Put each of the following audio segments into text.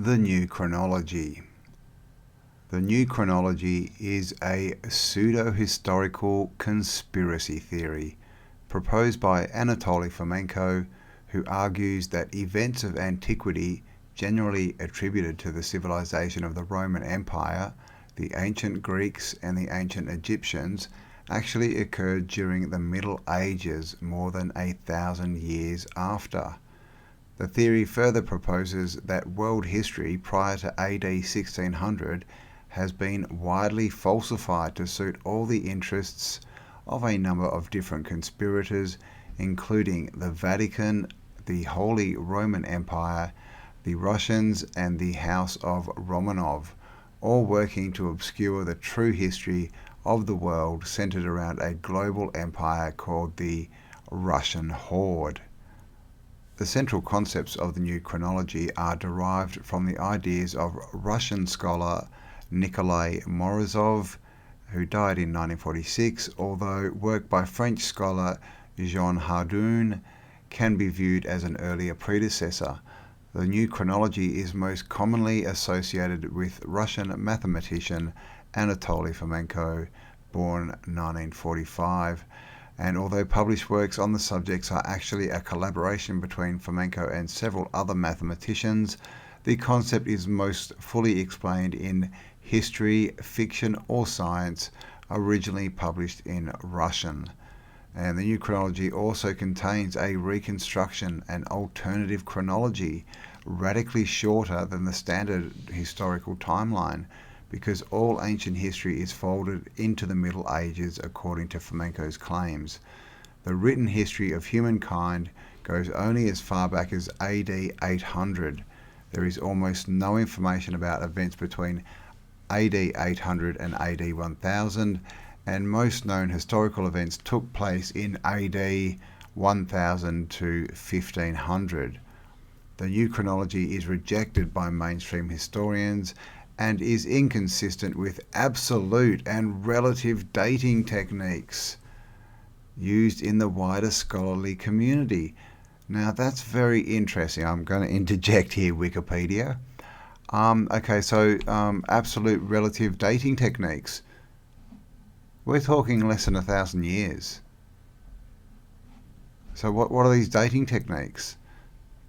The new chronology. The new chronology is a pseudo-historical conspiracy theory proposed by Anatoly Fomenko, who argues that events of antiquity generally attributed to the civilization of the Roman Empire, the ancient Greeks and the ancient Egyptians actually occurred during the Middle Ages more than 1,000 years after. The theory further proposes that world history prior to AD 1600 has been widely falsified to suit all the interests of a number of different conspirators, including the Vatican, the Holy Roman Empire, the Russians, and the House of Romanov, all working to obscure the true history of the world centered around a global empire called the Russian Horde. The central concepts of the new chronology are derived from the ideas of Russian scholar Nikolai Morozov, who died in 1946, although work by French scholar Jean Hardouin can be viewed as an earlier predecessor. The new chronology is most commonly associated with Russian mathematician Anatoly Fomenko, born 1945. And although published works on the subjects are actually a collaboration between Fomenko and several other mathematicians, the concept is most fully explained in History, Fiction or Science, originally published in Russian. And the new chronology also contains a reconstruction and alternative chronology, radically shorter than the standard historical timeline, because all ancient history is folded into the Middle Ages according to Fomenko's claims. The written history of humankind goes only as far back as AD 800. There is almost no information about events between AD 800 and AD 1000, and most known historical events took place in AD 1000 to 1500. The new chronology is rejected by mainstream historians and is inconsistent with absolute and relative dating techniques used in the wider scholarly community. Now that's very interesting. I'm going to interject here, Wikipedia. Absolute relative dating techniques. We're talking less than 1,000 years. So what are these dating techniques?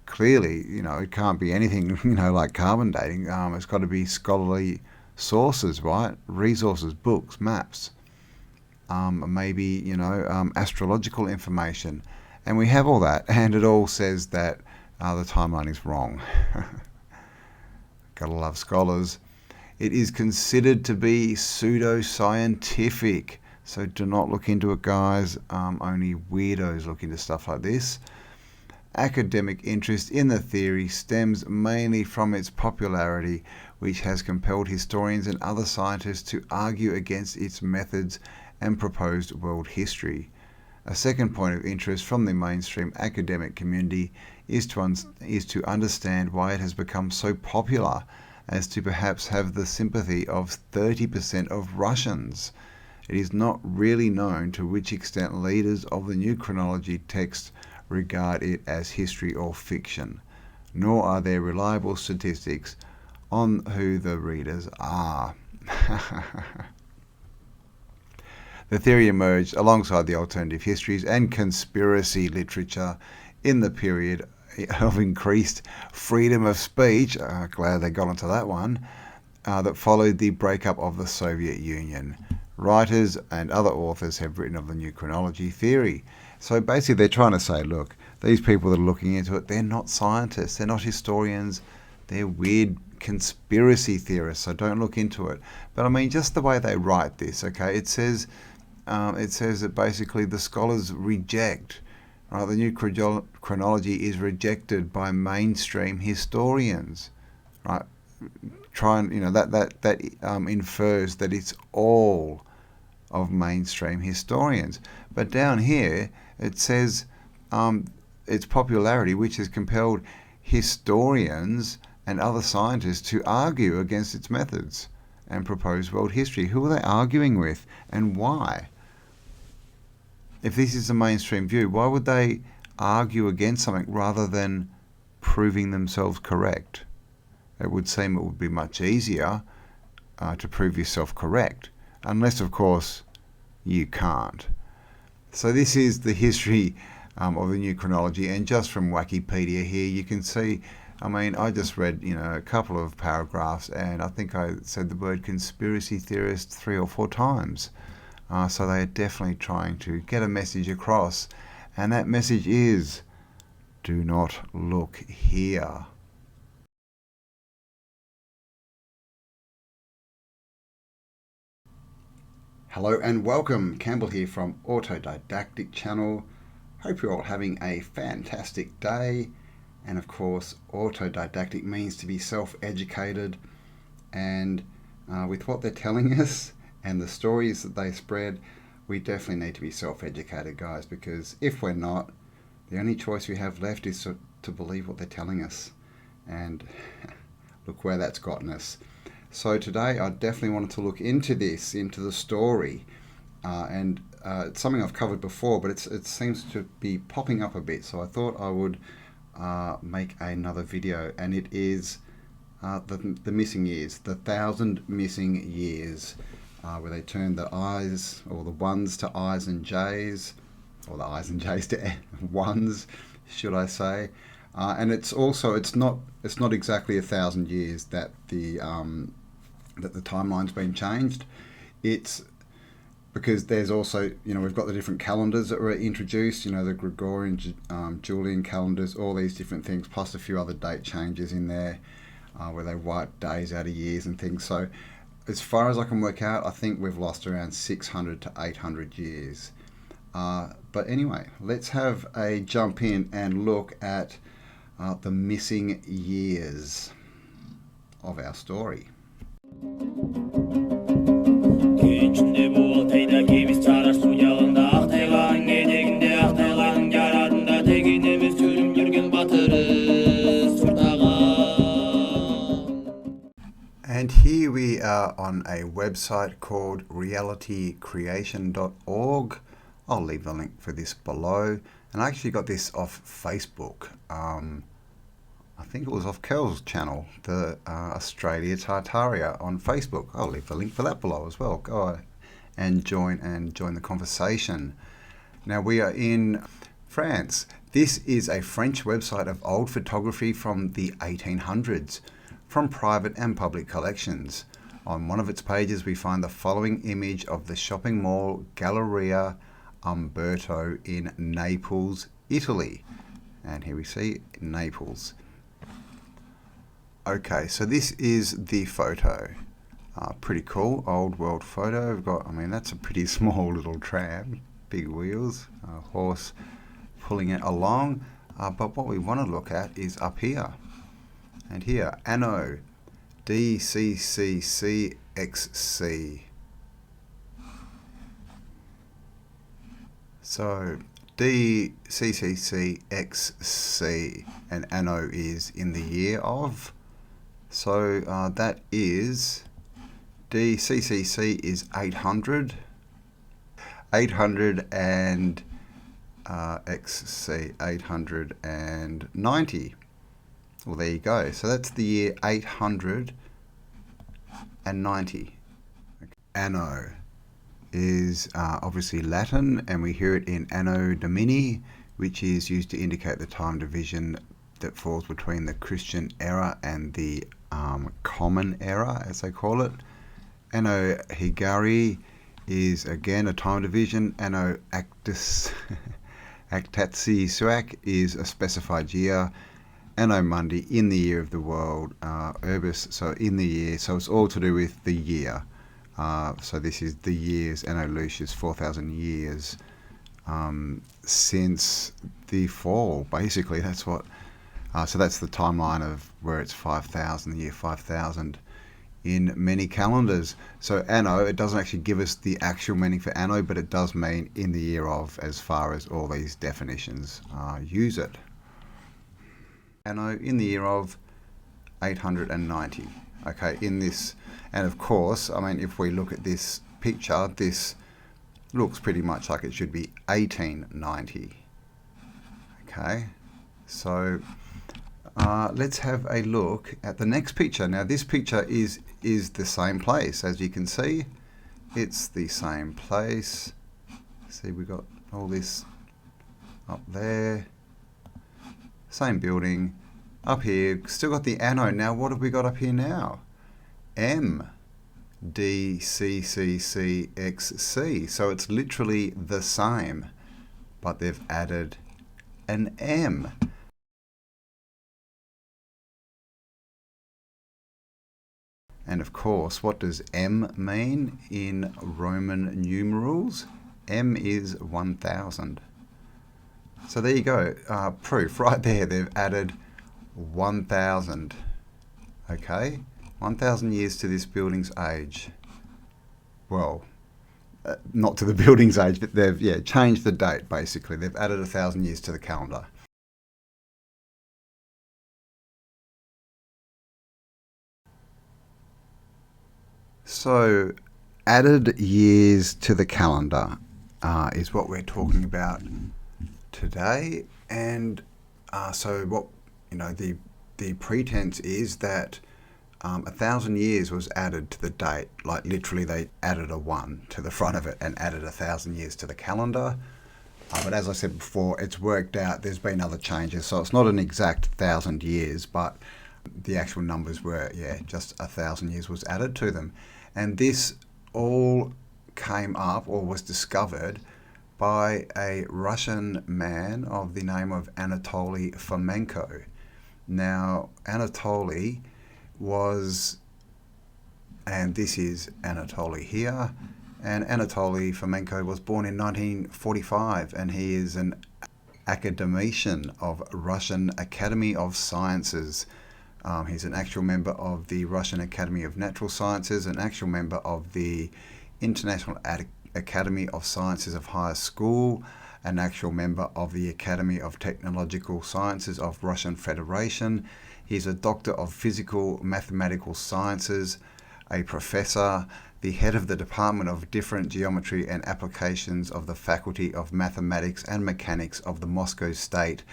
Clearly, it can't be anything, like carbon dating. It's got to be scholarly sources, right? Resources, books, maps, maybe, astrological information. And we have all that, and it all says that the timeline is wrong. Gotta love scholars. It is considered to be pseudo-scientific, so do not look into it, guys. Only weirdos look into stuff like this. Academic interest in the theory stems mainly from its popularity, which has compelled historians and other scientists to argue against its methods and proposed world history. A second point of interest from the mainstream academic community is to understand why it has become so popular as to perhaps have the sympathy of 30% of Russians. It is not really known to which extent leaders of the new chronology text regard it as history or fiction, nor are there reliable statistics on who the readers are. The theory emerged alongside the alternative histories and conspiracy literature in the period of increased freedom of speech, glad they got onto that one, that followed the breakup of the Soviet Union. Writers and other authors have written of the new chronology theory. So basically they're trying to say, look, these people that are looking into it, they're not scientists, they're not historians, they're weird conspiracy theorists, so don't look into it. But I mean, just the way they write this, okay, it says that basically the scholars reject, right, the new chronology is rejected by mainstream historians, right? That infers that it's all of mainstream historians. But down here it says its popularity, which has compelled historians and other scientists to argue against its methods and propose world history. Who are they arguing with, and why? If this is the mainstream view, why would they argue against something rather than proving themselves correct? it would seem it would be much easier to prove yourself correct, unless of course you can't. So this is the history of the new chronology, and just from Wikipedia here you can see, I mean, I just read, a couple of paragraphs, and I think I said the word conspiracy theorist 3 or 4 times. So they are definitely trying to get a message across, and that message is, do not look here. Hello and welcome, Campbell here from AutoDidactic channel. Hope you're all having a fantastic day. And of course, AutoDidactic means to be self-educated, and with what they're telling us and the stories that they spread, we definitely need to be self-educated, guys, because if we're not, the only choice we have left is to believe what they're telling us. And look where that's gotten us. So today I definitely wanted to look into this, into the story, and it's something I've covered before, but it seems to be popping up a bit, so I thought I would make another video, and it is the missing years, the 1,000 missing years, where they turn the I's, or the ones, to I's and J's, or the I's and J's to ones, should I say. And it's not exactly 1,000 years that the timeline's been changed. It's because there's also, we've got the different calendars that were introduced, the Gregorian, Julian calendars, all these different things, plus a few other date changes in there, where they wipe days out of years and things. So as far as I can work out, I think we've lost around 600 to 800 years. But anyway, let's have a jump in and look at the missing years of our story. And here we are on a website called realitycreation.org. I'll leave the link for this below. And I actually got this off Facebook. I think it was off Kel's channel, the Australia Tartaria on Facebook. I'll leave the link for that below as well. Go and join the conversation. Now we are in France. This is a French website of old photography from the 1800s, from private and public collections. On one of its pages we find the following image of the shopping mall Galleria Umberto in Naples, Italy. And here we see Naples. Okay, so this is the photo. Pretty cool, old world photo. We've got, that's a pretty small little tram, big wheels, a horse pulling it along. But what we want to look at is up here. And here, anno DCCCXC. So DCCCXC, and anno is in the year of. So that is, DCCC is 800, 800 and XC, 890. Well, there you go. So that's the year 890. Okay. Anno is obviously Latin, and we hear it in Anno Domini, which is used to indicate the time division that falls between the Christian era and the Common Era, as they call it. Anno Hagari is again a time division. Anno Actatsi Suak is a specified year. Anno Mundi, in the year of the world. Urbis, so in the year. So it's all to do with the year. So this is the years. Anno Lucius, 4,000 years since the fall. Basically, that's what. So that's the timeline of where it's 5,000, the year 5,000 in many calendars. So anno, it doesn't actually give us the actual meaning for anno, but it does mean in the year of, as far as all these definitions use it. Anno in the year of 890. Okay, in this, and of course, if we look at this picture, this looks pretty much like it should be 1890. Okay, so let's have a look at the next picture. Now this picture is the same place. As you can see, it's the same place. See, we've got all this up there. Same building. Up here, still got the anno. Now what have we got up here now? M. D, C, C, C, X, C. So it's literally the same, but they've added an M. And of course, what does M mean in Roman numerals? M is 1000. So there you go, proof right there. They've added 1000. Okay, 1000 years to this building's age. Well, not to the building's age, but they've changed the date basically. They've added 1000 years to the calendar. So, added years to the calendar is what we're talking about today, and so what the pretense is that 1000 years was added to the date, like literally they added a 1 to the front of it and added 1000 years to the calendar. But as I said before, it's worked out. There's been other changes, so it's not an exact 1000 years, but the actual numbers were just 1000 years was added to them, and this all came up or was discovered by a Russian man of the name of Anatoly Fomenko. Now, Anatoly was, and this is Anatoly here, and Anatoly Fomenko was born in 1945, and he is an academician of Russian Academy of Sciences. He's an actual member of the Russian Academy of Natural Sciences, an actual member of the International Academy of Sciences of Higher School, an actual member of the Academy of Technological Sciences of Russian Federation. He's a doctor of physical mathematical sciences, a professor, the head of the Department of Different Geometry and Applications of the Faculty of Mathematics and Mechanics of the Moscow State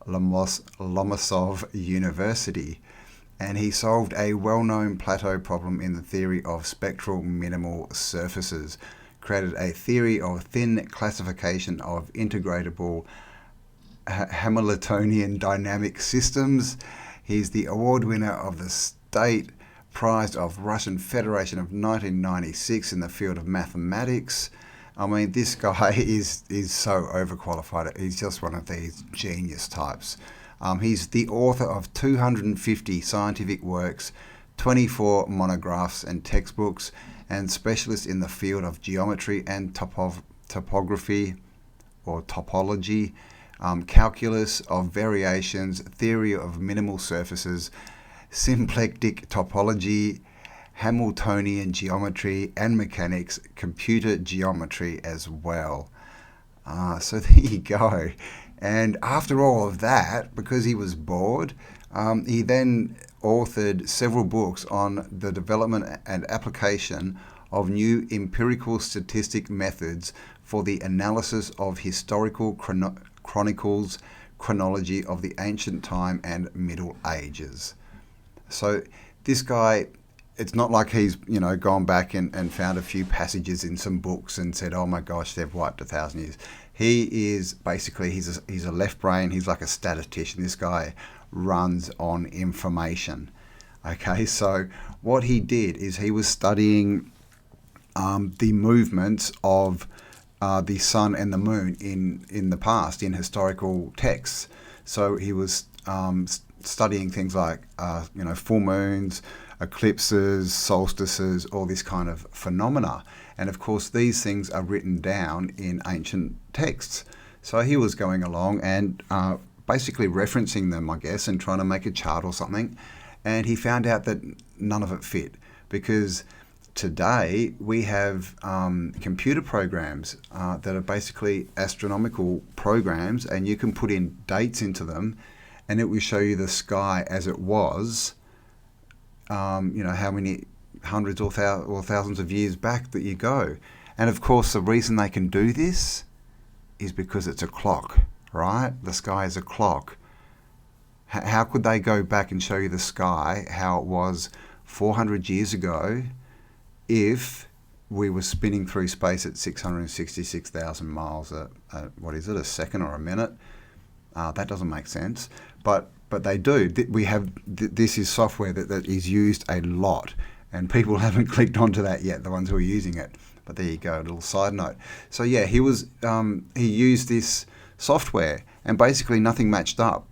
Lomonosov University. And he solved a well-known plateau problem in the theory of spectral minimal surfaces, created a theory of thin classification of integratable Hamiltonian dynamic systems. He's the award winner of the State Prize of Russian Federation of 1996 in the field of mathematics. I mean, this guy is so overqualified. He's just one of these genius types. He's the author of 250 scientific works, 24 monographs and textbooks, and specialist in the field of geometry and topography or topology, calculus of variations, theory of minimal surfaces, symplectic topology, Hamiltonian geometry and mechanics, computer geometry as well. So there you go. And after all of that, because he was bored, he then authored several books on the development and application of new empirical statistic methods for the analysis of historical chronicles, chronology of the ancient time and Middle Ages. So this guy, it's not like he's gone back and found a few passages in some books and said, oh my gosh, they've wiped 1000 years. He is basically, he's a left brain. He's like a statistician. This guy runs on information. Okay, so what he did is he was studying the movements of the sun and the moon in the past, in historical texts. So he was studying things like full moons, eclipses, solstices, all this kind of phenomena. And of course, these things are written down in ancient texts. So he was going along and basically referencing them, I guess, and trying to make a chart or something. And he found out that none of it fit, because today we have computer programs that are basically astronomical programs, and you can put in dates into them and it will show you the sky as it was, how many hundreds or thousands of years back that you go. And of course, the reason they can do this is because it's a clock, right? The sky is a clock. How could they go back and show you the sky, how it was 400 years ago, if we were spinning through space at 666,000 miles what is it, a second or a minute? That doesn't make sense. But they do. We have this is software that is used a lot, and people haven't clicked onto that yet, the ones who are using it. But there you go, a little side note. So yeah, he used this software, and basically nothing matched up.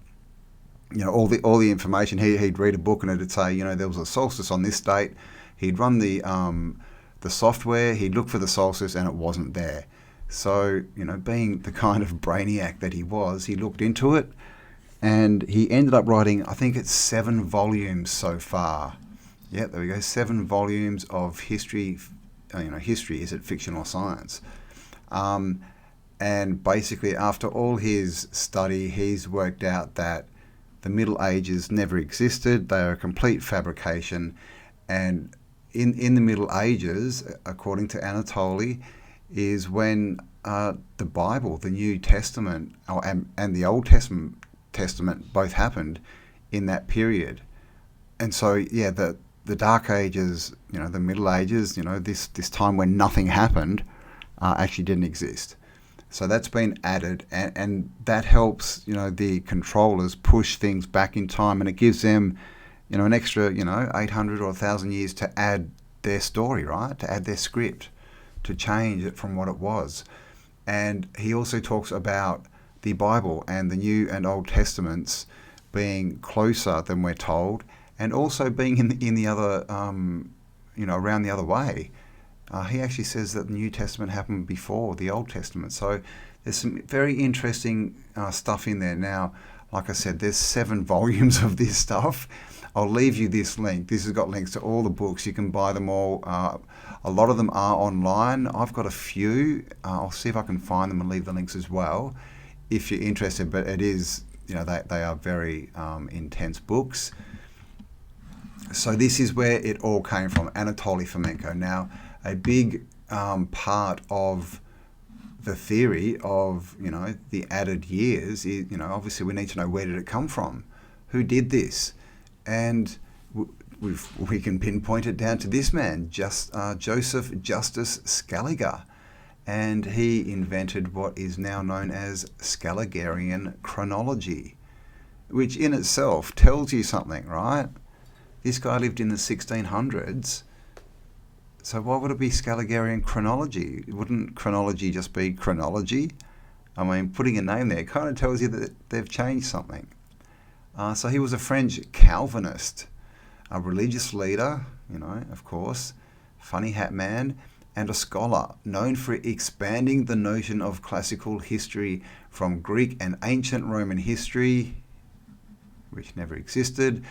All the information. He'd read a book and it'd say, there was a solstice on this date. He'd run the software. He'd look for the solstice, and it wasn't there. So being the kind of brainiac that he was, he looked into it, and he ended up writing, I think it's 7 volumes so far. Yeah, there we go, 7 volumes of history. History, is it fiction or science? And basically, after all his study, he's worked out that the Middle Ages never existed. They are a complete fabrication. And in the Middle Ages, according to Anatoly, is when the Bible, the New Testament, and the Old Testament both happened in that period. And so, yeah, the Dark Ages, the Middle Ages, this time when nothing happened, actually didn't exist. So that's been added, and that helps, the controllers push things back in time, and it gives them, an extra, 800 or 1,000 years to add their story, right? To add their script, to change it from what it was. And he also talks about the Bible and the New and Old Testaments being closer than we're told, and also being in the other, around the other way. He actually says that the New Testament happened before the Old Testament. So there's some very interesting stuff in there. Now, like I said, there's 7 volumes of this stuff. I'll leave you this link. This has got links to all the books. You can buy them all. A lot of them are online. I've got a few. I'll see if I can find them and leave the links as well if you're interested. But it is, they are very intense books. So this is where it all came from, Anatoly Fomenko. Now, a big part of the theory of, the added years is, obviously we need to know, where did it come from? Who did this? And we can pinpoint it down to this man, Joseph Justus Scaliger. And he invented what is now known as scalagarian chronology, which in itself tells you something, right? This guy lived in the 1600s. So why would it be scalagarian chronology? Wouldn't chronology just be chronology? I mean, putting a name there kind of tells you that they've changed something. So he was a French Calvinist, a religious leader, of course, funny hat man, and a scholar known for expanding the notion of classical history from Greek and ancient Roman history, which never existed,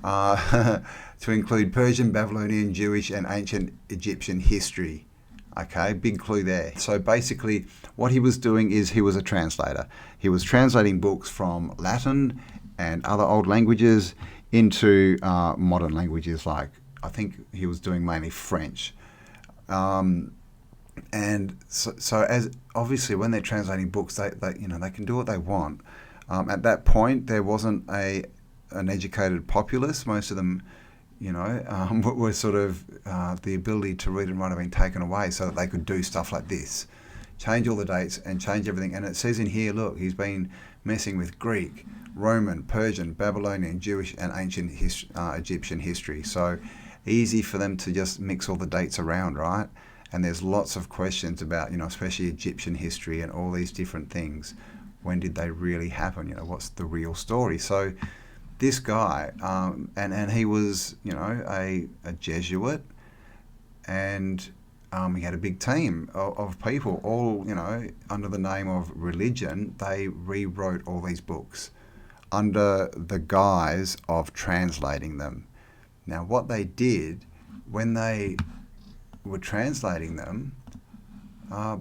to include Persian, Babylonian, Jewish, and ancient Egyptian history. Okay, big clue there. So basically, what he was doing is he was a translator. He was translating books from Latin and other old languages into modern languages, like I think he was doing mainly French. And so as obviously when they're translating books, they can do what they want. At that point, there wasn't an educated populace. Most of them, were sort of the ability to read and write had been taken away, so that they could do stuff like this, change all the dates and change everything. And it says in here, look, he's been messing with Greek, Roman, Persian, Babylonian, Jewish, and ancient Egyptian history. So easy for them to just mix all the dates around, right? And there's lots of questions about, especially Egyptian history and all these different things. When did they really happen? What's the real story? So this guy, and he was, a Jesuit, and he had a big team of people, all, under the name of religion. They rewrote all these books under the guise of translating them. Now, what they did when they were translating them,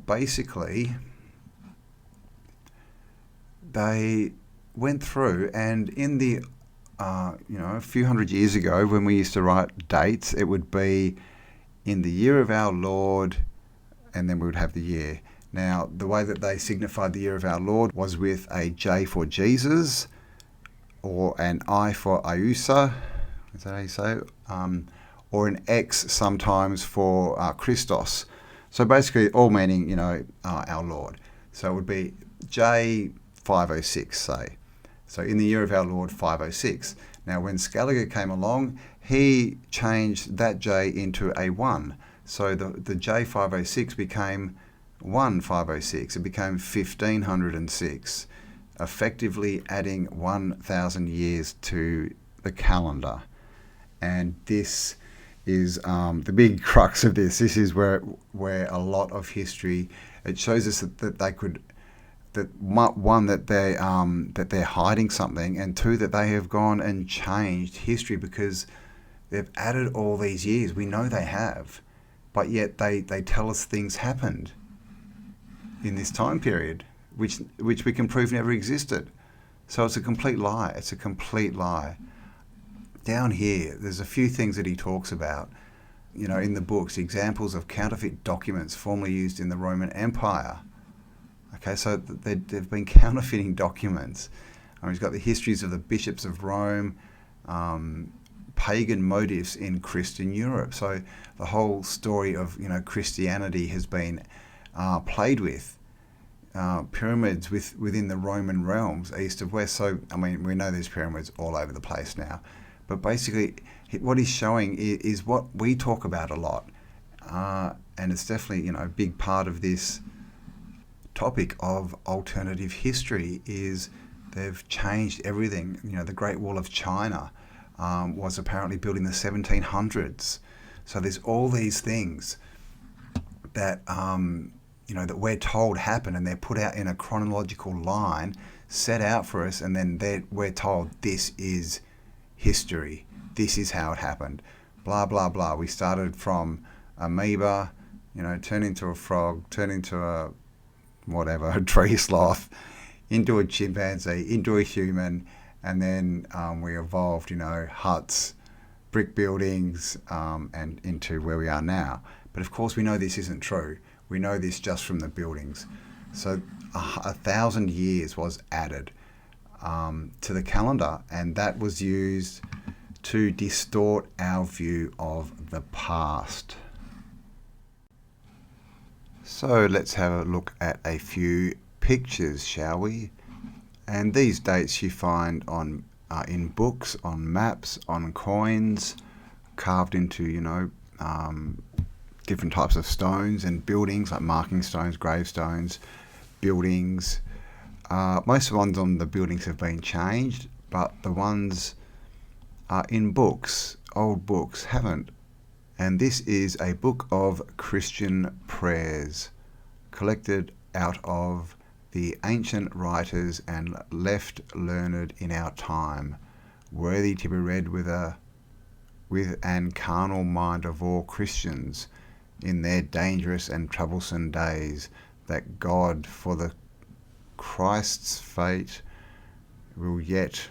basically, they went through, and in the, a few hundred years ago, when we used to write dates, it would be in the year of our Lord, and then we would have the year. Now, the way that they signified the year of our Lord was with a J for Jesus, or an I for Iusa, is that how you say it? Or an X sometimes for Christos. So basically all meaning, our Lord. So it would be J506, say. So in the year of our Lord 506. Now when Scaliger came along, he changed that J into a 1. So the J506 became 1506. It became 1506, effectively adding 1,000 years to the calendar. And this is the big crux of this. This is where a lot of history, it shows us that they could, that one, that they're hiding something, and two, that they have gone and changed history because they've added all these years. We know they have, but yet they tell us things happened in this time period, which we can prove never existed. So it's a complete lie. It's a complete lie. Down here, there's a few things that he talks about, in the books, examples of counterfeit documents formerly used in the Roman Empire. Okay, so they've been counterfeiting documents. He's got the histories of the bishops of Rome, pagan motifs in Christian Europe. So the whole story of, Christianity has been played with. Pyramids within the Roman realms, east of west. So, we know there's pyramids all over the place now. But basically, what he's showing is what we talk about a lot. And it's definitely, a big part of this topic of alternative history is they've changed everything. The Great Wall of China was apparently built in the 1700s. So there's all these things that, that we're told happened, and they're put out in a chronological line, set out for us, and then we're told this is history. This is how it happened. Blah, blah, blah. We started from amoeba, turn into a frog, turn into a tree sloth, into a chimpanzee, into a human, and then we evolved, huts, brick buildings, and into where we are now. But of course we know this isn't true. We know this just from the buildings. So 1,000 years was added to the calendar, and that was used to distort our view of the past. So let's have a look at a few pictures, shall we? And these dates you find on in books, on maps, on coins, carved into, different types of stones and buildings, like marking stones, gravestones, buildings. Most of the ones on the buildings have been changed, but the ones in books, old books, haven't. And this is a book of Christian prayers collected out of the ancient writers and left learned in our time, worthy to be read with an carnal mind of all Christians in their dangerous and troublesome days, that God, for the Christ's fate, will yet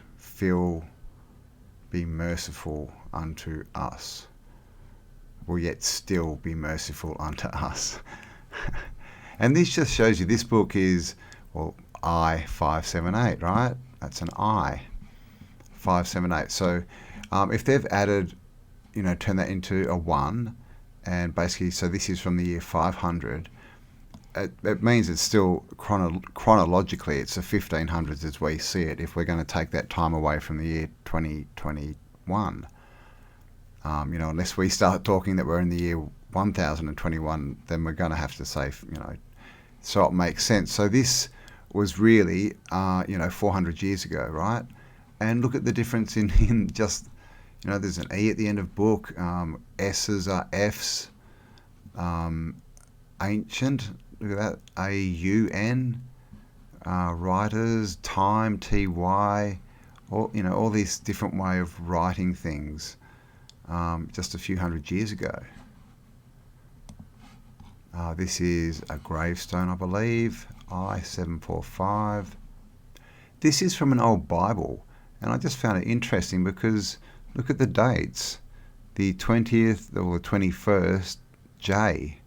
be merciful unto us. Will yet still be merciful unto us. And this just shows you, this book is, I-578, right? That's an I. 578. So if they've added, turn that into a 1, and basically, so this is from the year 500, it means it's still chronologically, it's the 1500s as we see it, if we're going to take that time away from the year 2021. Unless we start talking that we're in the year 1021, then we're going to have to say, so it makes sense. So this was really, 400 years ago, right? And look at the difference in just, there's an E at the end of book, S's are F's, ancient, look at that, A-U-N, writers, time, T-Y, all these different way of writing things. Just a few hundred years ago. This is a gravestone, I believe, I-745. This is from an old Bible, and I just found it interesting because look at the dates. The 20th or the 21st, J.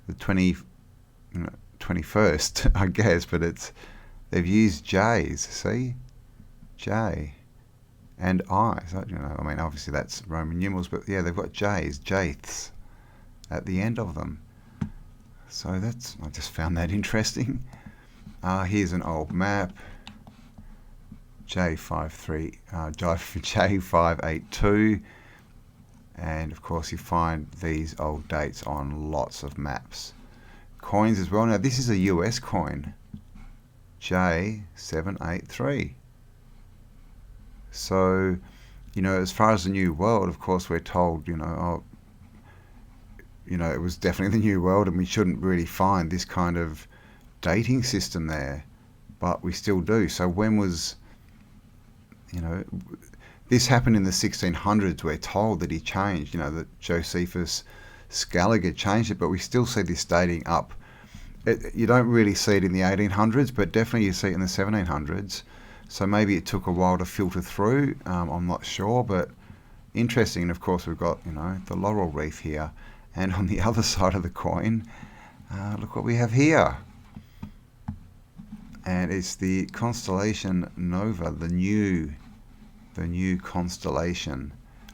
The 21st, I guess, but they've used J's, see? J. and I. So, you know, I mean, obviously that's Roman numerals, but yeah, they've got J's, Jaths, at the end of them. So I just found that interesting. Here's an old map, J582, and of course you find these old dates on lots of maps. Coins as well. Now this is a US coin, J783. So, you know, as far as the New World, of course, we're told, you know, it was definitely the New World, and we shouldn't really find this kind of dating system there, but we still do. So when was, you know, this happened in the 1600s. We're told that he changed, you know, that Josephus Scaliger changed it, but we still see this dating up. You don't really see it in the 1800s, but definitely you see it in the 1700s. So maybe it took a while to filter through. I'm not sure, but interesting. And of course, we've got, you know, the laurel wreath here. And on the other side of the coin, look what we have here. And it's the constellation Nova, the new constellation,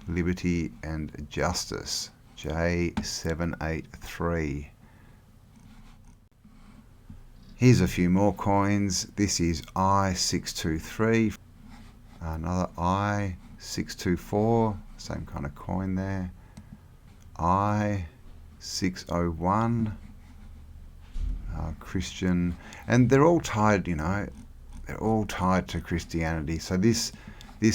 Liberty and Justice, J783. Here's a few more coins. This is I623, another I624, same kind of coin there. I601, Christian, and they're all tied, you know, they're all tied to Christianity. So this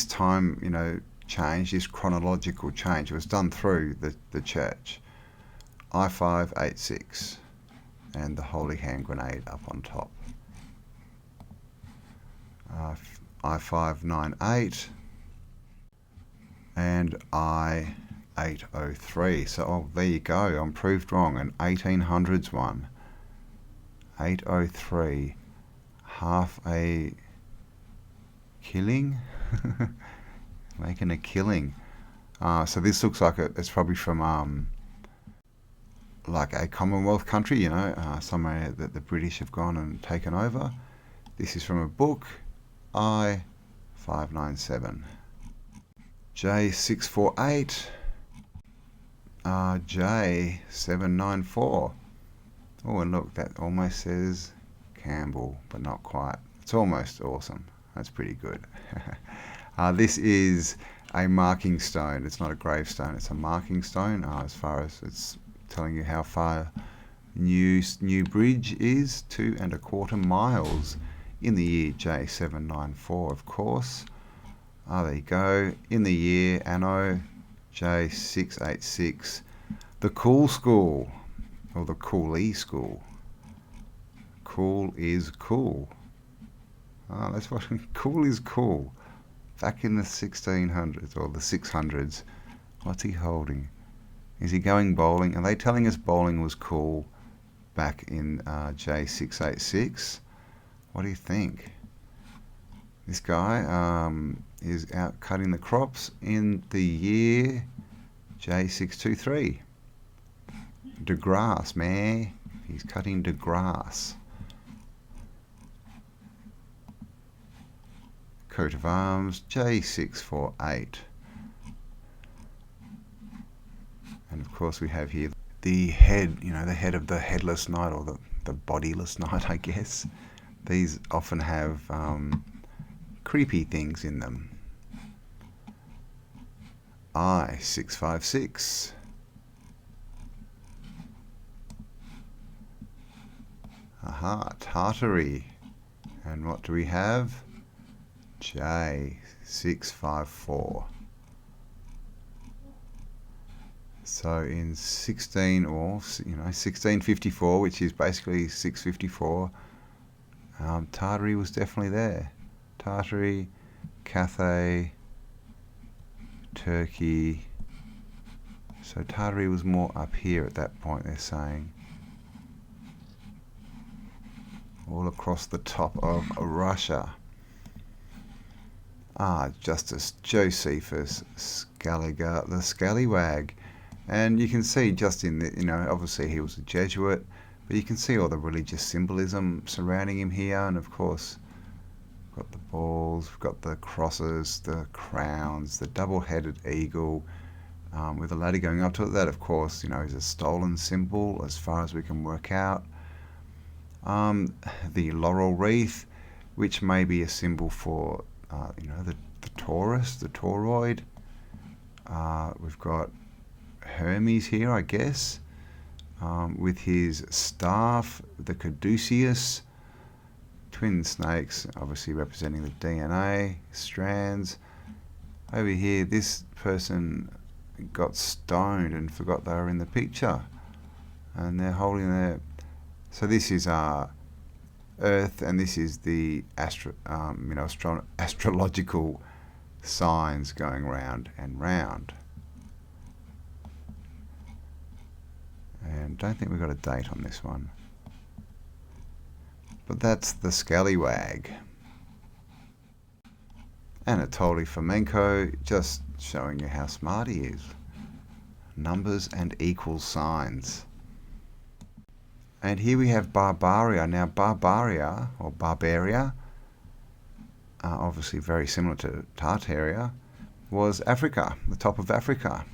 time, you know, change, this chronological change was done through the church. I586. And the holy hand grenade up on top. I598 and I803. So there you go. I'm proved wrong. An 1800s one. 803. Half a killing. Making a killing. So this looks like it's probably from like a Commonwealth country, you know, somewhere that the British have gone and taken over. This is from a book, I597. J648, J794. Oh, and look, that almost says Cambell, but not quite. It's almost awesome. That's pretty good. This is a marking stone. It's not a gravestone, it's a marking stone, as far as it's telling you how far New Bridge is, 2¼ miles, in the year J794, of course. There you go. In the year anno J686, the Cool School, or the Coolie School. Cool is cool. That's what cool is cool. Back in the 1600s or the 600s, what's he holding? Is he going bowling? Are they telling us bowling was cool back in J686? What do you think? This guy is out cutting the crops in the year J623. De grass, man. He's cutting de grass. Coat of arms, J648. And of course we have here the head, you know, the head of the headless knight, or the bodiless knight, I guess. These often have creepy things in them. I656. Aha, Tartary. And what do we have? J654. So in 1654, which is basically 654, Tartary was definitely there. Tartary, Cathay, Turkey. So Tartary was more up here at that point, they're saying. All across the top of Russia. Justice Josephus Scaliger, the Scallywag. And you can see just in the, you know, obviously he was a Jesuit, but you can see all the religious symbolism surrounding him here, and of course We've got the balls, we've got the crosses, the crowns, the double-headed eagle, with a ladder going up to it. That, of course, is a stolen symbol as far as we can work out. The laurel wreath, which may be a symbol for, the Taurus, the toroid. We've got Hermes here, I guess, with his staff, the caduceus. Twin snakes, obviously representing the DNA strands. Over here, this person got stoned and forgot they were in the picture, and they're holding their. So this is Earth, and this is the astrological signs going round and round. And don't think we've got a date on this one. But that's the scallywag. Anatoly Fomenko, just showing you how smart he is. Numbers and equal signs. And here we have Barbaria. Now Barbaria, or Barbaria, obviously very similar to Tartaria, was Africa, the top of Africa.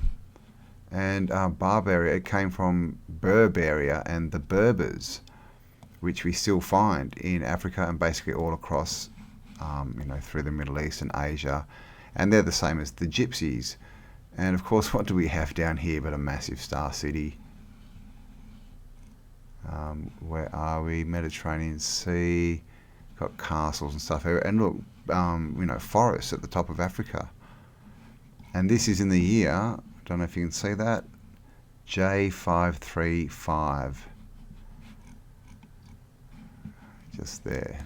And Barbaria, it came from Berberia and the Berbers, which we still find in Africa and basically all across, through the Middle East and Asia. And they're the same as the Gypsies. And of course, what do we have down here but a massive star city? Where are we? Mediterranean Sea, got castles and stuff. And look, forests at the top of Africa. And this is in the year, I don't know if you can see that, J535. Just there.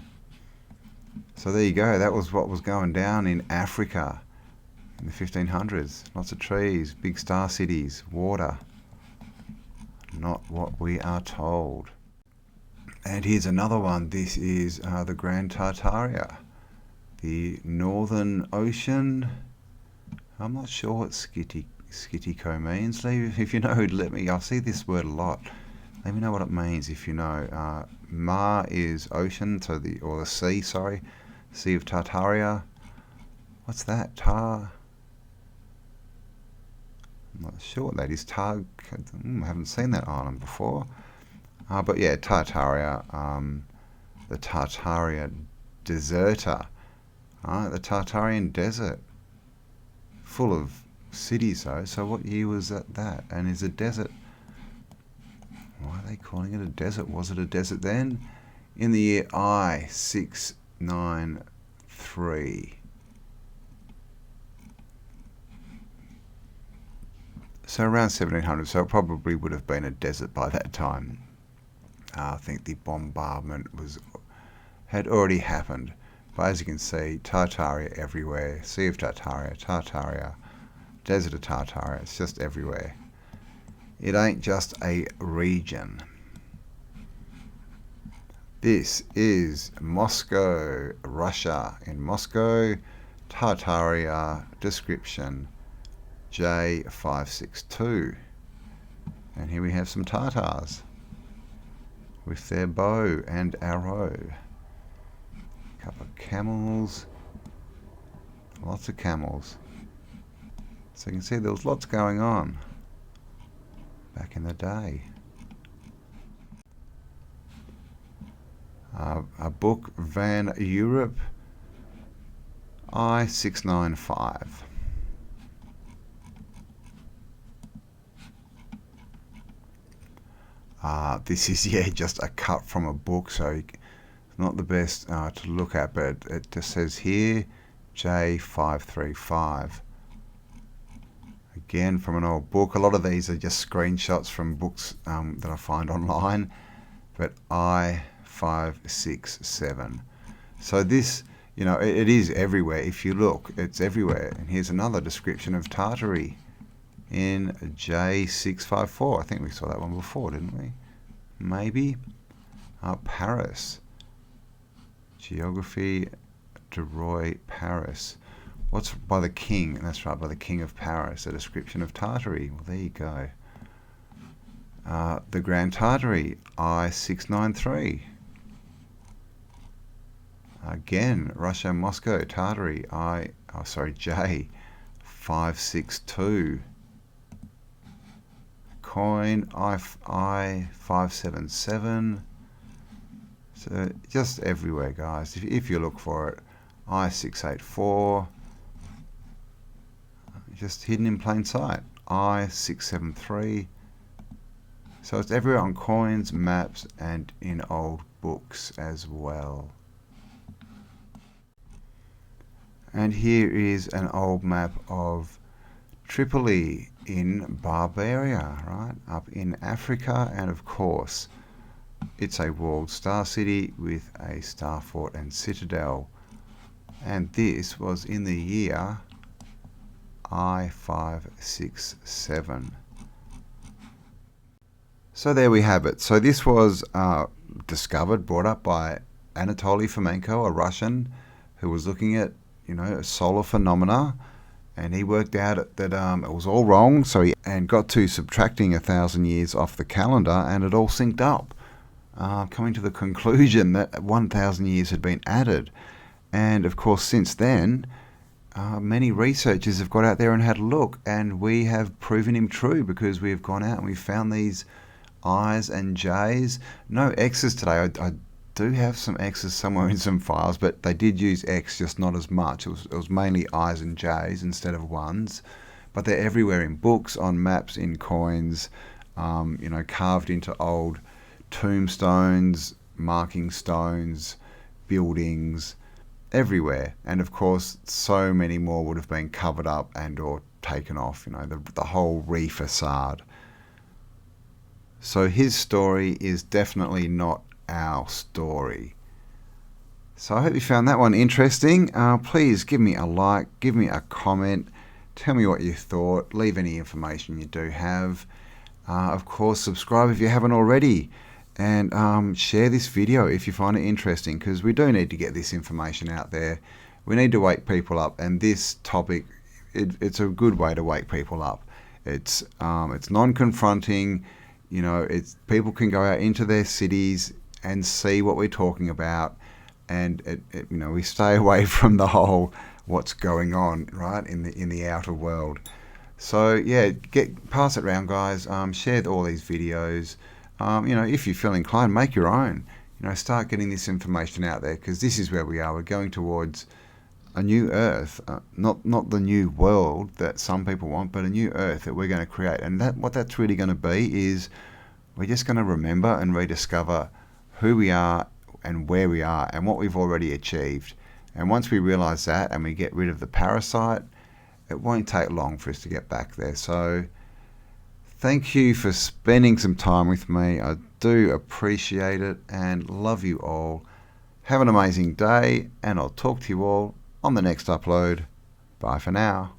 So there you go. That was what was going down in Africa in the 1500s. Lots of trees, big star cities, water. Not what we are told. And here's another one. This is the Grand Tartaria, the Northern Ocean. I'm not sure what Skitiko means. If you know, let me. I see this word a lot. Let me know what it means if you know. Ma is ocean, so the sea. Sorry, Sea of Tartaria. What's that? I'm not sure what that is. I haven't seen that island before. But yeah, Tartaria, the Tartaria Deserta, the Tartarian Desert, full of cities though. So what year was that? And is a desert? Why are they calling it a desert? Was it a desert then? In the year I-693. So around 1700, so it probably would have been a desert by that time. I think the bombardment had already happened. But as you can see, Tartaria everywhere. Sea of Tartaria, Desert of Tartaria, it's just everywhere. It ain't just a region. This is Moscow, Russia. In Moscow, Tartaria, description J562. And here we have some Tartars with their bow and arrow. A couple of camels. Lots of camels. So you can see there was lots going on back in the day. A book, Van Europe, I-695. This is, just a cut from a book, so it's not the best to look at, but it just says here, J535. Again, from an old book. A lot of these are just screenshots from books that I find online, but I-567. So this, it is everywhere. If you look, it's everywhere. And here's another description of Tartary in J654. I think we saw that one before, didn't we? Maybe. Paris. Geography, de Roy, Paris. What's by the king? That's right, by the king of Paris. A description of Tartary. Well, there you go. The Grand Tartary, I-693. Again, Russia, Moscow, Tartary, J, 562. Coin, I577. So just everywhere, guys. If you look for it, I684. Just hidden in plain sight. I673. So it's everywhere on coins, maps, and in old books as well. And here is an old map of Tripoli in Barbaria, right? Up in Africa, and of course, it's a walled star city with a star fort and citadel. And this was in the year I567. So there we have it. So this was brought up by Anatoly Fomenko, a Russian who was looking at, solar phenomena, and he worked out that it was all wrong. So he got to subtracting 1,000 years off the calendar, and it all synced up, coming to the conclusion that 1,000 years had been added. And of course, since then, many researchers have got out there and had a look, and we have proven him true, because we have gone out and we've found these I's and J's. No X's today. I do have some X's somewhere in some files, but they did use X, just not as much. It was mainly I's and J's instead of ones. But they're everywhere in books, on maps, in coins, carved into old tombstones, marking stones, buildings, everywhere. And of course, so many more would have been covered up and or taken off, the whole re-facade. So his story is definitely not our story. So I hope you found that one interesting. Please give me a like, give me a comment, tell me what you thought, leave any information you do have. Of course, subscribe if you haven't already, and share this video if you find it interesting, because we do need to get this information out there. We need to wake people up, and this topic, it's a good way to wake people up. It's non-confronting. It's people can go out into their cities and see what we're talking about, and we stay away from the whole what's going on right in the outer world. So yeah, pass it around, guys. Share all these videos. If you feel inclined, make your own. Start getting this information out there, because this is where we are. We're going towards a new Earth, not the new world that some people want, but a new Earth that we're going to create. And what that's really going to be is we're just going to remember and rediscover who we are and where we are and what we've already achieved. And once we realize that and we get rid of the parasite, it won't take long for us to get back there. So thank you for spending some time with me. I do appreciate it and love you all. Have an amazing day, and I'll talk to you all on the next upload. Bye for now.